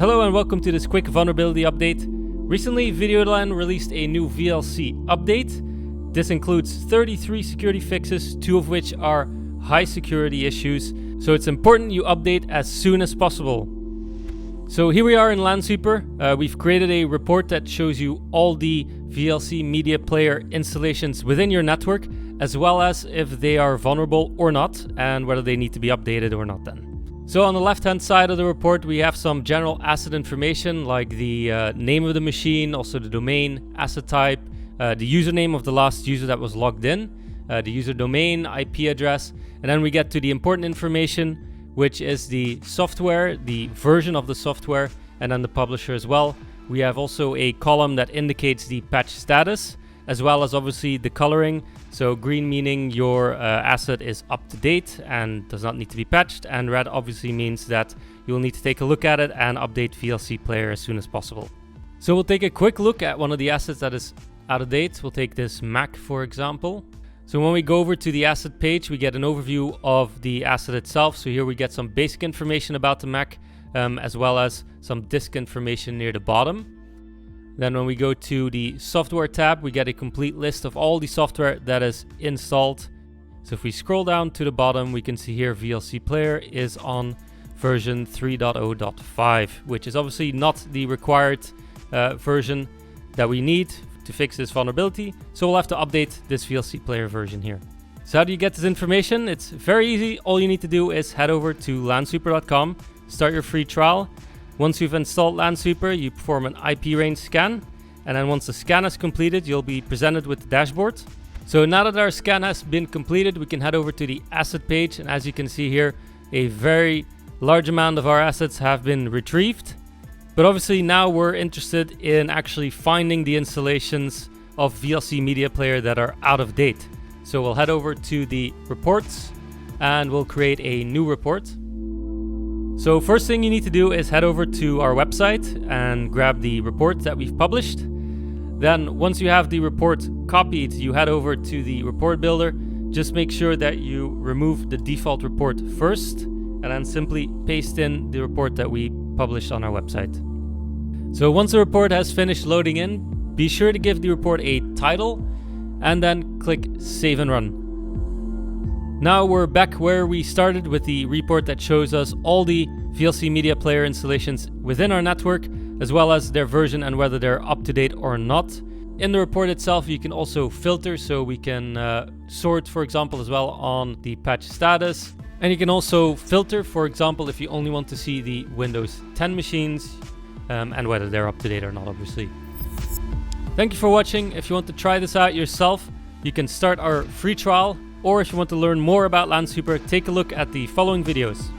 Hello and welcome to this quick vulnerability update. Recently, VideoLAN released a new VLC update. This includes 33 security fixes, 2 of which are high security issues, so it's important you update as soon as possible. So here we are in LAN Super. We've created a report that shows you all the VLC media player installations within your network, as well as if they are vulnerable or not, and whether they need to be updated or not then. So on the left-hand side of the report, we have some general asset information like the name of the machine, also the domain, asset type, the username of the last user that was logged in, the user domain, IP address, and then we get to the important information, which is the software, the version of the software, and then the publisher as well. We have also a column that indicates the patch status, as well as obviously the coloring. So green meaning your asset is up to date and does not need to be patched, and red obviously means that you'll need to take a look at it and update VLC Player as soon as possible. So we'll take a quick look at one of the assets that is out of date. We'll take this Mac, for example. So when we go over to the asset page, we get an overview of the asset itself. So here we get some basic information about the Mac, as well as some disk information near the bottom. Then when we go to the software tab, we get a complete list of all the software that is installed. So if we scroll down to the bottom, we can see here VLC Player is on version 3.0.5, which is obviously not the required version that we need to fix this vulnerability. So we'll have to update this VLC Player version here. So how do you get this information? It's very easy. All you need to do is head over to lansweeper.com, start your free trial. Once you've installed LAN Super, you perform an IP range scan, and then once the scan is completed, you'll be presented with the dashboard. So now that our scan has been completed, we can head over to the asset page, and as you can see here, a very large amount of our assets have been retrieved. But obviously now we're interested in actually finding the installations of VLC Media Player that are out of date. So we'll head over to the reports, and we'll create a new report. So first thing you need to do is head over to our website and grab the report that we've published. Then once you have the report copied, you head over to the report builder. Just make sure that you remove the default report first, and then simply paste in the report that we published on our website. So once the report has finished loading in, be sure to give the report a title and then click Save and Run. Now we're back where we started with the report that shows us all the VLC Media Player installations within our network, as well as their version and whether they're up to date or not. In the report itself, you can also filter, so we can sort, for example, as well on the patch status. And you can also filter, for example, if you only want to see the Windows 10 machines and whether they're up to date or not, obviously. Thank you for watching. If you want to try this out yourself, you can start our free trial. Or if you want to learn more about LAN Super, take a look at the following videos.